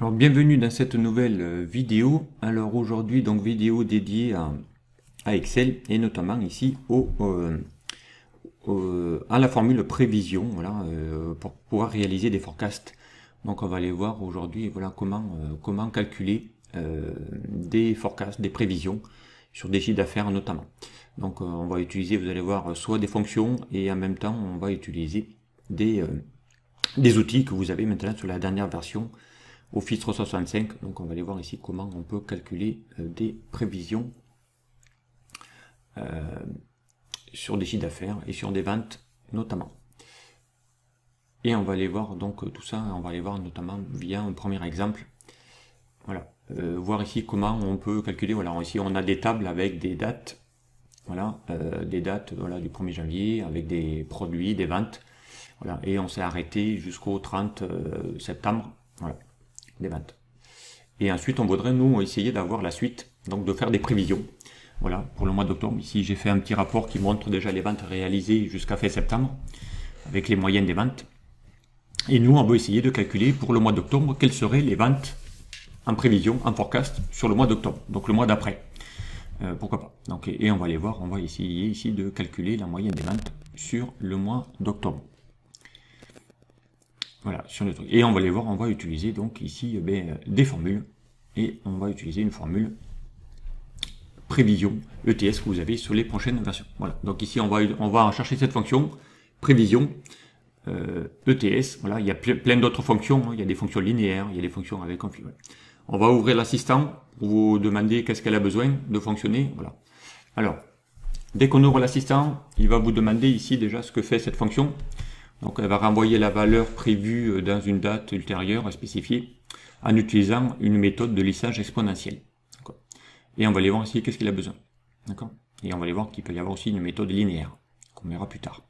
Alors bienvenue dans cette nouvelle vidéo. Alors aujourd'hui donc vidéo dédiée à Excel et notamment ici à la formule prévision, voilà, pour pouvoir réaliser des forecasts. Donc on va aller voir aujourd'hui voilà comment calculer des forecasts, des prévisions sur des chiffres d'affaires notamment. Donc on va utiliser, vous allez voir, soit des fonctions et en même temps on va utiliser des outils que vous avez maintenant sur la dernière version Office 365. Donc on va aller voir ici comment on peut calculer des prévisions sur des chiffres d'affaires et sur des ventes notamment. Et on va aller voir donc tout ça, on va aller voir notamment via un premier exemple. Voilà, voir ici comment on peut calculer. Voilà, ici on a des tables avec des dates. Voilà, des dates voilà, du 1er janvier avec des produits, des ventes. Voilà, et on s'est arrêté jusqu'au 30 septembre. Voilà, des ventes. Et ensuite, on voudrait, nous, essayer d'avoir la suite, donc de faire des prévisions. Voilà, pour le mois d'octobre. Ici, j'ai fait un petit rapport qui montre déjà les ventes réalisées jusqu'à fin septembre, avec les moyennes des ventes. Et nous, on veut essayer de calculer pour le mois d'octobre, quelles seraient les ventes en prévision, en forecast, sur le mois d'octobre, donc le mois d'après. Pourquoi pas. Donc, et on va aller voir, on va essayer ici de calculer la moyenne des ventes sur le mois d'octobre. Voilà, sur le truc. Et on va les voir, on va utiliser donc ici des formules. Et on va utiliser une formule prévision ETS que vous avez sur les prochaines versions. Voilà, donc ici on va chercher cette fonction prévision ETS. Voilà, il y a plein d'autres fonctions, hein. Il y a des fonctions linéaires, il y a des fonctions avec config. Voilà. On va ouvrir l'assistant pour vous demander qu'est-ce qu'elle a besoin de fonctionner. Voilà. Alors, dès qu'on ouvre l'assistant, il va vous demander ici déjà ce que fait cette fonction. Donc elle va renvoyer la valeur prévue dans une date ultérieure spécifiée en utilisant une méthode de lissage exponentiel. Et on va aller voir ici qu'est-ce qu'il a besoin. D'accord. Et on va aller voir qu'il peut y avoir aussi une méthode linéaire, qu'on verra plus tard.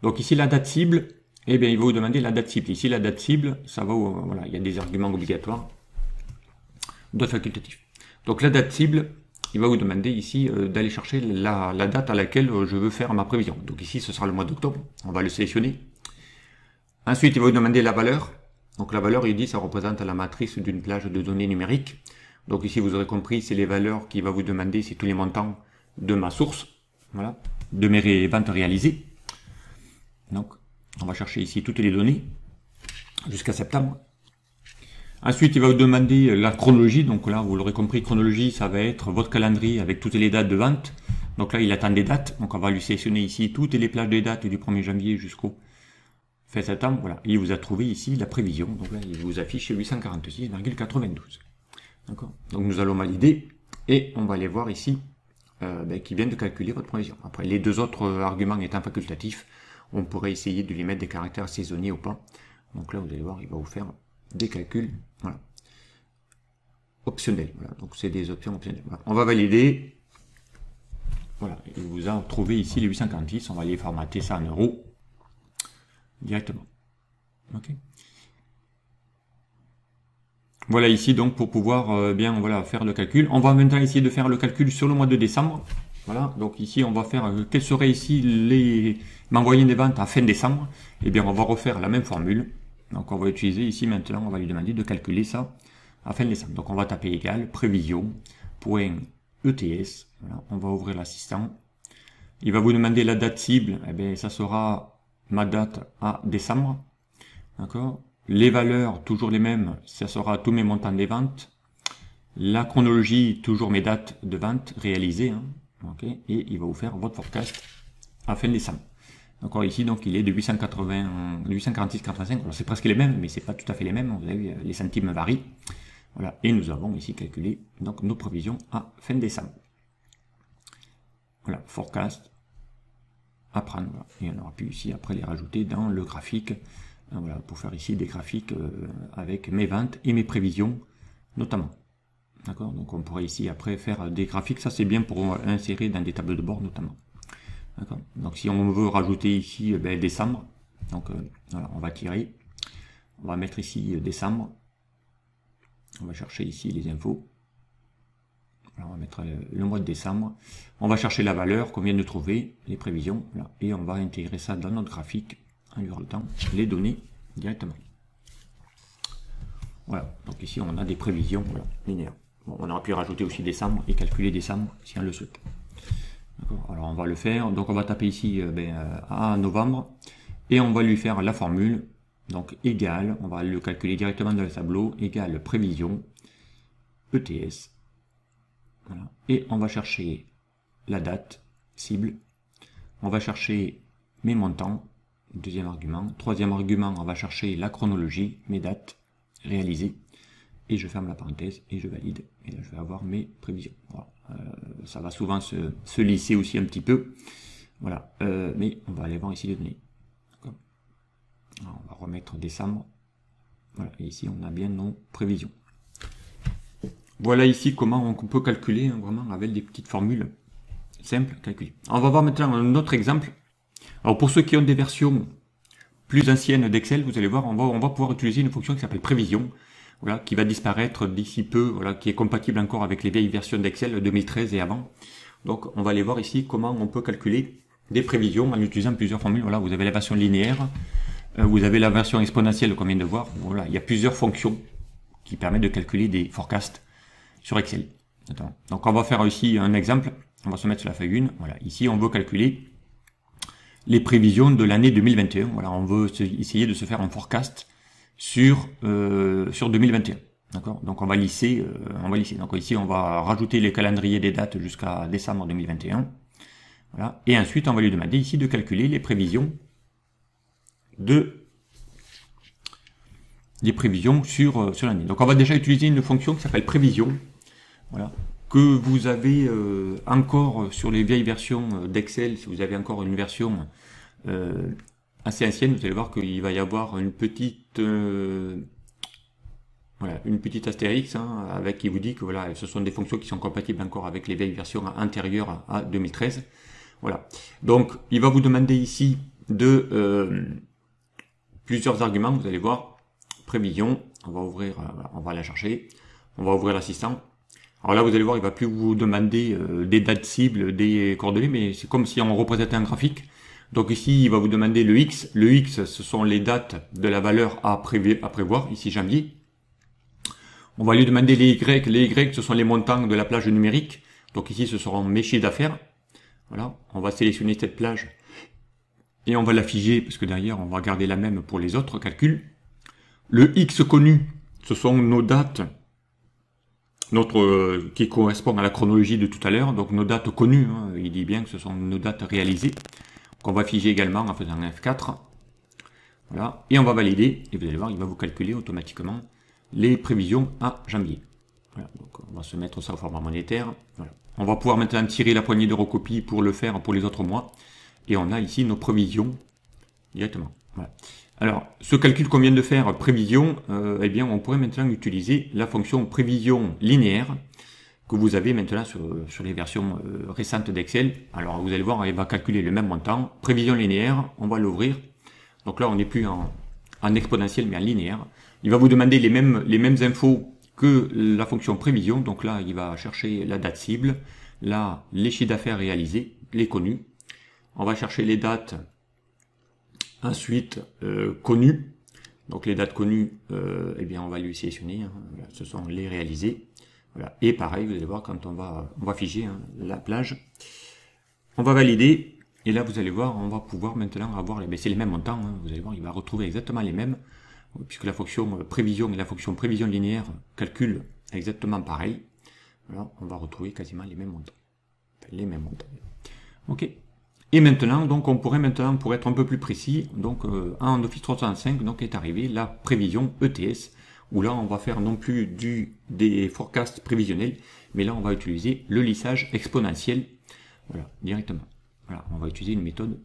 Donc ici la date cible, eh bien il va vous demander la date cible. Ici la date cible, ça va voilà, il y a des arguments obligatoires, d'autres facultatifs. Donc la date cible, il va vous demander ici d'aller chercher la date à laquelle je veux faire ma prévision. Donc ici ce sera le mois d'octobre, on va le sélectionner. Ensuite, il va vous demander la valeur. Donc la valeur, il dit, ça représente la matrice d'une plage de données numériques. Donc ici, vous aurez compris, c'est les valeurs qu'il va vous demander, c'est tous les montants de ma source, voilà, de mes ventes réalisées. Donc, on va chercher ici toutes les données jusqu'à septembre. Ensuite, il va vous demander la chronologie. Donc là, vous l'aurez compris, chronologie, ça va être votre calendrier avec toutes les dates de vente. Donc là, il attend des dates. Donc on va lui sélectionner ici toutes les plages de dates du 1er janvier jusqu'au fin septembre, voilà. Il vous a trouvé ici la prévision. Donc là, il vous affiche 846,92. D'accord. Donc nous allons valider et on va aller voir ici qui vient de calculer votre prévision. Après, les deux autres arguments étant facultatifs, on pourrait essayer de lui mettre des caractères saisonniers ou pas. Donc là, vous allez voir, il va vous faire des calculs, voilà, optionnels. Voilà. Donc c'est des options optionnelles. Voilà. On va valider. Voilà. Il vous a trouvé ici les 846. On va aller formater ça en euros directement. Ok. Voilà ici donc pour pouvoir bien voilà faire le calcul. On va maintenant essayer de faire le calcul sur le mois de décembre. Voilà, donc ici on va faire quelles seraient ici ma moyenne des ventes à fin décembre. Eh bien on va refaire la même formule. Donc on va utiliser ici maintenant, on va lui demander de calculer ça à fin décembre. Donc on va taper égal prévision point ETS. Voilà, on va ouvrir l'assistant. Il va vous demander la date cible. Eh bien ça sera ma date à décembre, d'accord. Les valeurs, toujours les mêmes, ça sera tous mes montants des ventes. La chronologie, toujours mes dates de vente réalisées, hein, ok. Et il va vous faire votre forecast à fin décembre. D'accord, ici, donc, il est de 846,85. Alors, c'est presque les mêmes, mais c'est pas tout à fait les mêmes. Vous avez vu, les centimes varient. Voilà. Et nous avons ici calculé, donc, nos prévisions à fin décembre. Voilà, forecast. À prendre, voilà. Et on aura pu ici après les rajouter dans le graphique, voilà, pour faire ici des graphiques avec mes ventes et mes prévisions notamment. D'accord. Donc on pourrait ici après faire des graphiques, ça c'est bien pour insérer dans des tableaux de bord notamment. D'accord. Donc si on veut rajouter ici décembre, donc voilà, on va tirer, on va mettre ici décembre, on va chercher ici les infos. Alors on va mettre le mois de décembre. On va chercher la valeur qu'on vient de trouver, les prévisions, voilà, et on va intégrer ça dans notre graphique en lui rajoutant les données directement. Voilà, donc ici on a des prévisions voilà, linéaires. Bon, on aurait pu rajouter aussi décembre et calculer décembre si on le souhaite. Alors on va le faire, donc on va taper ici à novembre et on va lui faire la formule, donc égale, on va le calculer directement dans le tableau, égale prévision ETS. Voilà. Et on va chercher la date cible, on va chercher mes montants, deuxième argument, troisième argument, on va chercher la chronologie, mes dates réalisées, et je ferme la parenthèse et je valide, et là je vais avoir mes prévisions. Voilà. Ça va souvent se lisser aussi un petit peu, voilà, mais on va aller voir ici les données. Alors, on va remettre décembre, voilà, et ici on a bien nos prévisions. Voilà ici comment on peut calculer hein, vraiment avec des petites formules simples calculées. On va voir maintenant un autre exemple. Alors pour ceux qui ont des versions plus anciennes d'Excel, vous allez voir, on va pouvoir utiliser une fonction qui s'appelle prévision, voilà, qui va disparaître d'ici peu, voilà, qui est compatible encore avec les vieilles versions d'Excel 2013 et avant. Donc on va aller voir ici comment on peut calculer des prévisions en utilisant plusieurs formules. Voilà, vous avez la version linéaire, vous avez la version exponentielle qu'on vient de voir. Voilà, il y a plusieurs fonctions qui permettent de calculer des forecasts sur Excel. Donc on va faire ici un exemple. On va se mettre sur la feuille 1. Voilà, ici on veut calculer les prévisions de l'année 2021. Voilà, on veut essayer de se faire un forecast sur 2021. D'accord. Donc on va lisser, Donc ici on va rajouter les calendriers des dates jusqu'à décembre 2021. Voilà. Et ensuite on va lui demander ici de calculer les prévisions sur l'année. Donc on va déjà utiliser une fonction qui s'appelle prévision. Voilà. Que vous avez encore sur les vieilles versions d'Excel, si vous avez encore une version assez ancienne, vous allez voir qu'il va y avoir une petite astérix hein, avec qui vous dit que voilà, ce sont des fonctions qui sont compatibles encore avec les vieilles versions antérieures à 2013. Voilà. Donc il va vous demander ici de plusieurs arguments, vous allez voir, prévision, on va ouvrir, on va la chercher, on va ouvrir l'assistant. Alors là, vous allez voir, il va plus vous demander des dates cibles, des coordonnées, mais c'est comme si on représentait un graphique. Donc ici, il va vous demander le X. Le X, ce sont les dates de la valeur à prévoir, ici janvier. On va lui demander les Y. Les Y, ce sont les montants de la plage numérique. Donc ici, ce seront mes chiffres d'affaires. Voilà, on va sélectionner cette plage et on va la figer, parce que derrière, on va garder la même pour les autres calculs. Le X connu, ce sont nos dates qui correspond à la chronologie de tout à l'heure, donc nos dates connues, hein, il dit bien que ce sont nos dates réalisées, qu'on va figer également en faisant un F4, voilà, et on va valider, et vous allez voir, il va vous calculer automatiquement les prévisions à janvier. Voilà, donc on va se mettre ça au format monétaire, voilà. On va pouvoir maintenant tirer la poignée de recopie pour le faire pour les autres mois, et on a ici nos prévisions directement, voilà. Alors, ce calcul qu'on vient de faire, prévision, eh bien, on pourrait maintenant utiliser la fonction prévision linéaire que vous avez maintenant sur les versions récentes d'Excel. Alors, vous allez voir, elle va calculer le même montant. Prévision linéaire, on va l'ouvrir. Donc là, on n'est plus en exponentiel, mais en linéaire. Il va vous demander les mêmes infos que la fonction prévision. Donc là, il va chercher la date cible, là, les chiffres d'affaires réalisés, les connus. On va chercher les dates ensuite connues, donc les dates connues, eh bien on va lui sélectionner, hein, voilà, ce sont les réalisés, voilà. Et pareil, vous allez voir quand on va figer hein, la plage, on va valider, et là vous allez voir, on va pouvoir maintenant avoir, c'est les mêmes montants, hein, vous allez voir, il va retrouver exactement les mêmes, puisque la fonction prévision et la fonction prévision linéaire calculent exactement pareil, voilà, on va retrouver quasiment les mêmes montants, ok. Et maintenant, donc, on pourrait maintenant, pour être un peu plus précis, donc, en Office 365, donc, est arrivé la prévision ETS, où là, on va faire non plus des forecasts prévisionnels, mais là, on va utiliser le lissage exponentiel, voilà, directement. Voilà, on va utiliser une méthode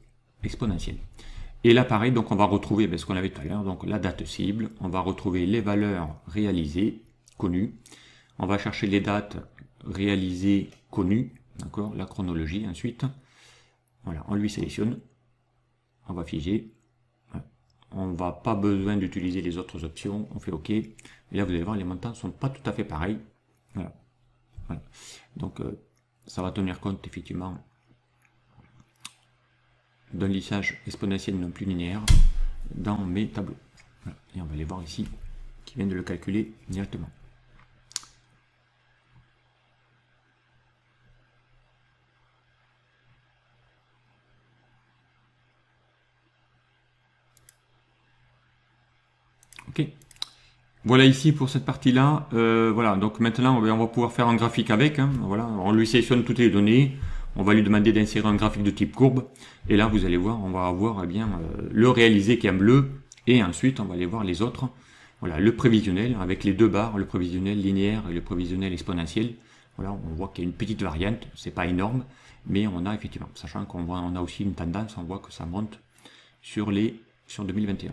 exponentielle. Et là, pareil, donc, on va retrouver ce qu'on avait tout à l'heure, donc, la date cible, on va retrouver les valeurs réalisées, connues, on va chercher les dates réalisées, connues, d'accord, la chronologie, ensuite. Voilà, on lui sélectionne, on va figer, voilà. On ne va pas besoin d'utiliser les autres options, on fait OK, et là vous allez voir les montants ne sont pas tout à fait pareils, voilà. Voilà. Donc ça va tenir compte effectivement d'un lissage exponentiel non plus linéaire dans mes tableaux, voilà. Et on va aller voir ici qui vient de le calculer directement. Ok. Voilà ici pour cette partie-là. Voilà, donc maintenant on va pouvoir faire un graphique avec. Hein, voilà, on lui sélectionne toutes les données. On va lui demander d'insérer un graphique de type courbe. Et là, vous allez voir, on va avoir le réalisé qui est en bleu. Et ensuite, on va aller voir les autres. Voilà, le prévisionnel avec les deux barres, le prévisionnel linéaire et le prévisionnel exponentiel. Voilà, on voit qu'il y a une petite variante. C'est pas énorme, mais on a effectivement, sachant on a aussi une tendance, on voit que ça monte sur 2021.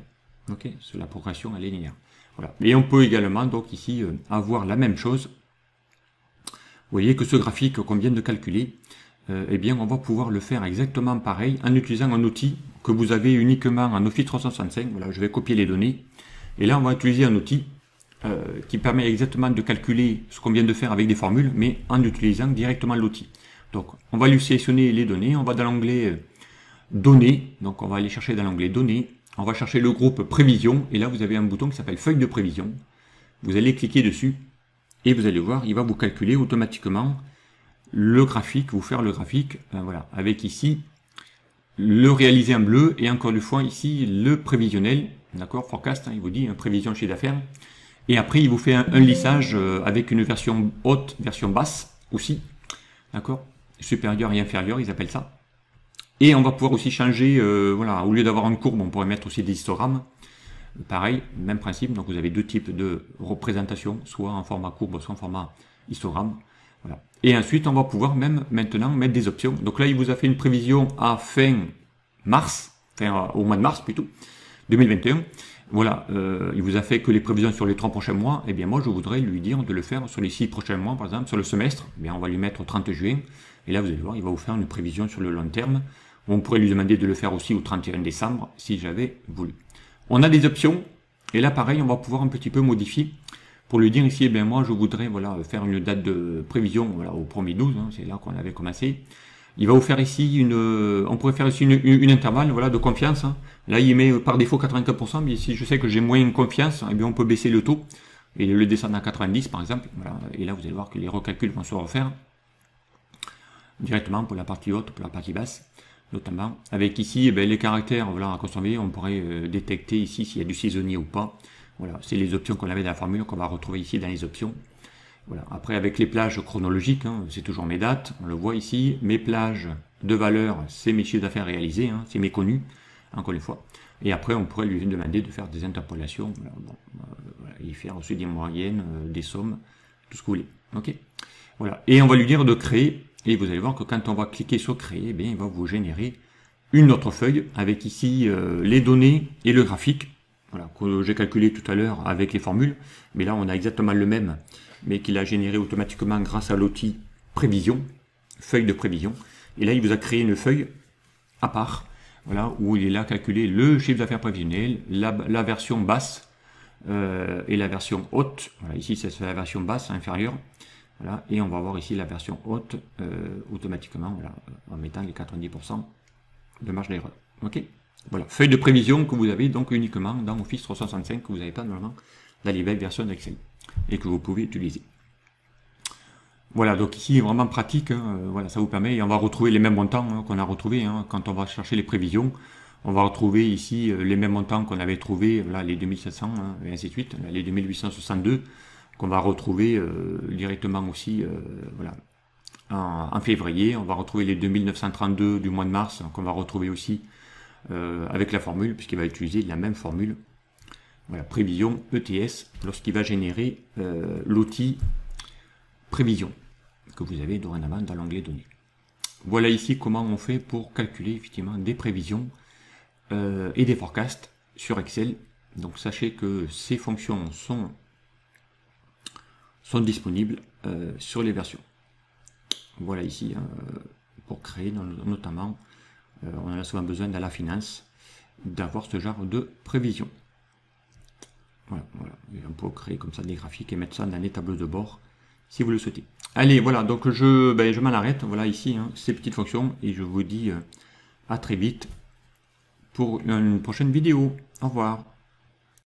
Ok, sur la progression, elle est linéaire. Voilà. Et on peut également donc ici avoir la même chose. Vous voyez que ce graphique qu'on vient de calculer, eh bien on va pouvoir le faire exactement pareil en utilisant un outil que vous avez uniquement en Office 365. Voilà, je vais copier les données. Et là on va utiliser un outil qui permet exactement de calculer ce qu'on vient de faire avec des formules, mais en utilisant directement l'outil. Donc on va lui sélectionner les données, on va dans l'onglet données, donc on va aller chercher dans l'onglet données. On va chercher le groupe prévision, et là vous avez un bouton qui s'appelle feuille de prévision. Vous allez cliquer dessus, et vous allez voir, il va vous calculer automatiquement le graphique, vous faire le graphique, voilà, avec ici le réalisé en bleu, et encore une fois ici le prévisionnel, d'accord, forecast, hein, il vous dit prévision chiffre d'affaires, et après il vous fait un lissage avec une version haute, version basse aussi, d'accord, supérieur et inférieur, ils appellent ça. Et on va pouvoir aussi changer, voilà, au lieu d'avoir une courbe, on pourrait mettre aussi des histogrammes. Pareil, même principe, donc vous avez deux types de représentation, soit en format courbe, soit en format histogramme. Voilà. Et ensuite, on va pouvoir même maintenant mettre des options. Donc là, il vous a fait une prévision à fin mars, enfin au mois de mars plutôt, 2021. Voilà, il vous a fait que les prévisions sur les 3 prochains mois. Eh bien moi, je voudrais lui dire de le faire sur les 6 prochains mois, par exemple, sur le semestre. Eh bien, on va lui mettre au 30 juin. Et là, vous allez voir, il va vous faire une prévision sur le long terme. On pourrait lui demander de le faire aussi au 31 décembre, si j'avais voulu. On a des options, et là, pareil, on va pouvoir un petit peu modifier, pour lui dire ici, eh bien, moi, je voudrais, voilà, faire une date de prévision, voilà, au 1er 12, hein, c'est là qu'on avait commencé. Il va vous faire ici on pourrait faire ici une intervalle, voilà, de confiance, hein. Là, il met par défaut 84%, mais si je sais que j'ai moins confiance, eh bien, on peut baisser le taux, et le descendre à 90, par exemple, voilà, et là, vous allez voir que les recalculs vont se refaire, directement pour la partie haute, pour la partie basse. Notamment, avec ici les caractères voilà, à consommer, on pourrait détecter ici s'il y a du saisonnier ou pas. Voilà, c'est les options qu'on avait dans la formule qu'on va retrouver ici dans les options. Voilà. Après, avec les plages chronologiques, hein, c'est toujours mes dates, on le voit ici. Mes plages de valeur, c'est mes chiffres d'affaires réalisés, hein, c'est mes connus, encore une fois. Et après, on pourrait lui demander de faire des interpolations, voilà, bon, voilà, et faire aussi des moyennes, des sommes, tout ce que vous voulez. Ok. Voilà. Et on va lui dire de créer. Et vous allez voir que quand on va cliquer sur créer, eh bien, il va vous générer une autre feuille avec ici les données et le graphique, voilà, que j'ai calculé tout à l'heure avec les formules. Mais là, on a exactement le même, mais qu'il a généré automatiquement grâce à l'outil prévision, feuille de prévision. Et là, il vous a créé une feuille à part, voilà, où il est là calculé le chiffre d'affaires prévisionnel, la version basse et la version haute. Voilà, ici, c'est la version basse, inférieure. Voilà, et on va voir ici la version haute automatiquement, voilà, en mettant les 90% de marge d'erreur. Ok. Voilà, feuille de prévision que vous avez donc uniquement dans Office 365, que vous n'avez pas normalement dans les belles versions d'Excel et que vous pouvez utiliser. Voilà, donc ici vraiment pratique, hein, voilà, ça vous permet, et on va retrouver les mêmes montants hein, qu'on a retrouvés hein, quand on va chercher les prévisions. On va retrouver ici les mêmes montants qu'on avait trouvés, là, les 2700 hein, et ainsi de suite, là, les 2862. Qu'on va retrouver directement aussi voilà, en février. On va retrouver les 2932 du mois de mars, qu'on va retrouver aussi avec la formule, puisqu'il va utiliser la même formule. Voilà, prévision ETS, lorsqu'il va générer l'outil prévision, que vous avez dorénavant dans l'onglet données. Voilà ici comment on fait pour calculer effectivement des prévisions et des forecasts sur Excel. Donc sachez que ces fonctions sont disponibles sur les versions. Voilà ici, pour créer notamment, on a souvent besoin dans la finance d'avoir ce genre de prévision. Voilà, voilà. Et on peut créer comme ça des graphiques et mettre ça dans les tableaux de bord si vous le souhaitez. Allez, voilà, donc je m'en arrête, voilà ici, hein, ces petites fonctions, et je vous dis à très vite pour une prochaine vidéo. Au revoir.